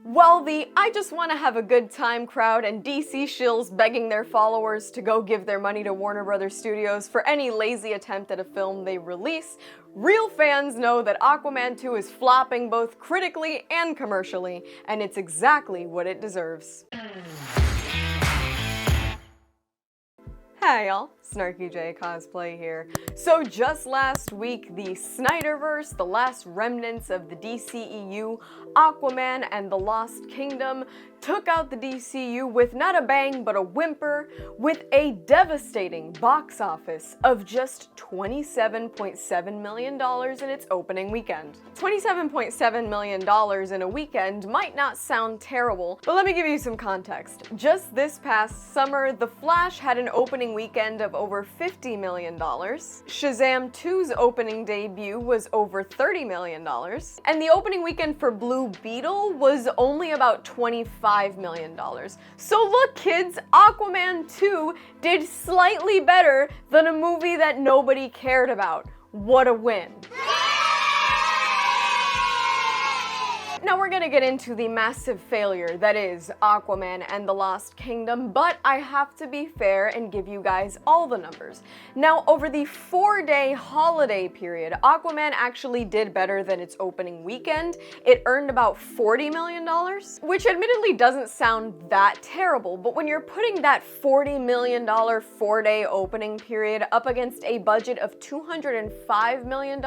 While the I just want to have a good time crowd and DC shills begging their followers to go give their money to Warner Brothers Studios for any lazy attempt at a film they release, real fans know that Aquaman 2 is flopping both critically and commercially, and it's exactly what it deserves. Hey y'all, SnarkyJay cosplay here. So just last week, the SNYDERVERSE, the last remnants of the DCEU, Aquaman and the Lost Kingdom, took out the DCU with not a bang but a whimper, with a devastating box office of just $27.7 million in its opening weekend. $27.7 million in a weekend might not sound terrible, but let me give you some context. Just this past summer, The Flash had an opening weekend of over $50 million, Shazam 2's opening debut was over $30 million, and the opening weekend for Blue Beetle was only about $25 million. So look kids, Aquaman 2 did slightly better than a movie that nobody cared about. What a win. Now we're gonna get into the massive failure that is Aquaman and the Lost Kingdom, but I have to be fair and give you guys all the numbers. Now, over the 4-day holiday period, Aquaman actually did better than its opening weekend. It earned about $40 million, which admittedly doesn't sound that terrible, but when you're putting that $40 million 4-day opening period up against a budget of $205 million,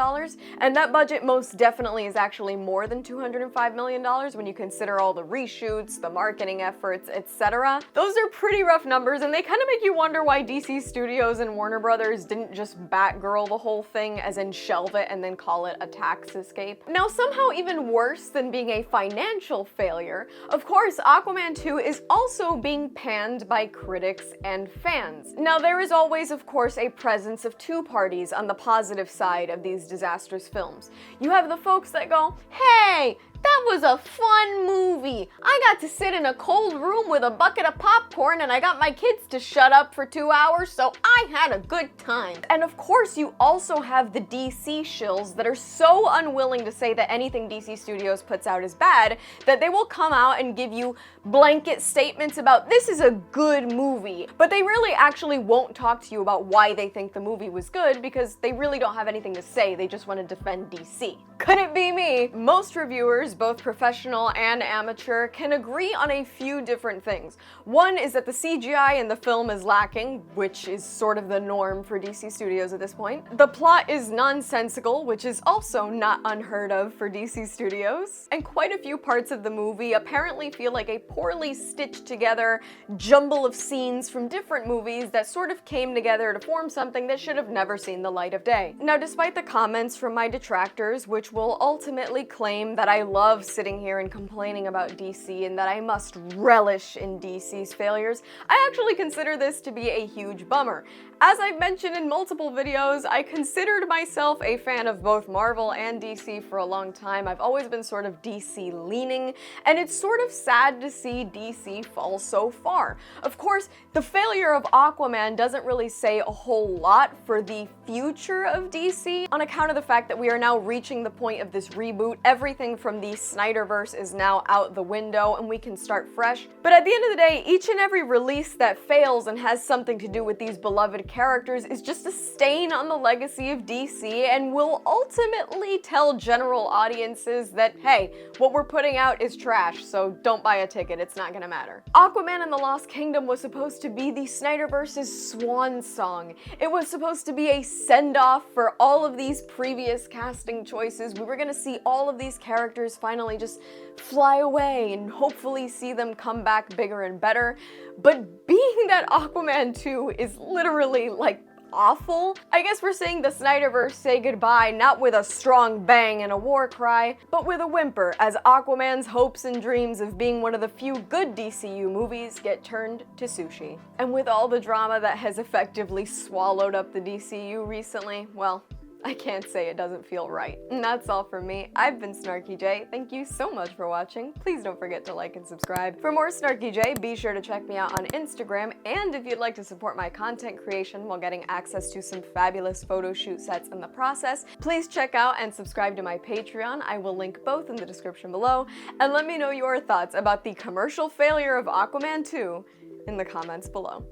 and that budget most definitely is actually more than $205 million when you consider all the reshoots, the marketing efforts, etc. Those are pretty rough numbers, and they kind of make you wonder why DC Studios and Warner Brothers didn't just Batgirl the whole thing, as in shelve it and then call it a tax escape. Now, somehow even worse than being a financial failure, of course, Aquaman 2 is also being panned by critics and fans. Now, there is always, of course, a presence of two parties on the positive side of these disastrous films. You have the folks that go, hey, that was a fun movie. I got to sit in a cold room with a bucket of popcorn and I got my kids to shut up for 2 hours, so I had a good time. And of course, you also have the DC shills that are so unwilling to say that anything DC Studios puts out is bad that they will come out and give you blanket statements about this is a good movie, but they really actually won't talk to you about why they think the movie was good because they really don't have anything to say. They just want to defend DC. Could it be me? Most reviewers, both professional and amateur, can agree on a few different things. One is that the CGI in the film is lacking, which is sort of the norm for DC Studios at this point. The plot is nonsensical, which is also not unheard of for DC Studios. And quite a few parts of the movie apparently feel like a poorly stitched together jumble of scenes from different movies that sort of came together to form something that should have never seen the light of day. Now, despite the comments from my detractors, which will ultimately claim that I love sitting here and complaining about DC and that I must relish in DC's failures, I actually consider this to be a huge bummer. As I've mentioned in multiple videos, I considered myself a fan of both Marvel and DC for a long time. I've always been sort of DC leaning, and it's sort of sad to see DC fall so far. Of course, the failure of Aquaman doesn't really say a whole lot for the future of DC on account of the fact that we are now reaching the point of this reboot. Everything from the SNYDERVERSE is now out the window and we can start fresh. But at the end of the day, each and every release that fails and has something to do with these beloved characters is just a stain on the legacy of DC and will ultimately tell general audiences that, hey, what we're putting out is trash, so don't buy a ticket, it's not gonna matter. Aquaman and the Lost Kingdom was supposed to be the SNYDERVERSE's swan song. It was supposed to be a send-off for all of these previous casting choices. We were gonna see all of these characters finally just fly away and hopefully see them come back bigger and better. But being that Aquaman 2 is literally like awful, I guess we're seeing the SNYDERVERSE say goodbye not with a strong bang and a war cry, but with a whimper as Aquaman's hopes and dreams of being one of the few good DCU movies get turned to sushi. And with all the drama that has effectively swallowed up the DCU recently, well, I can't say it doesn't feel right. And that's all from me. I've been SnarkyJay. Thank you so much for watching. Please don't forget to like and subscribe. For more SnarkyJay, be sure to check me out on Instagram, and if you'd like to support my content creation while getting access to some fabulous photo shoot sets in the process, please check out and subscribe to my Patreon. I will link both in the description below, and let me know your thoughts about the commercial failure of Aquaman 2 in the comments below.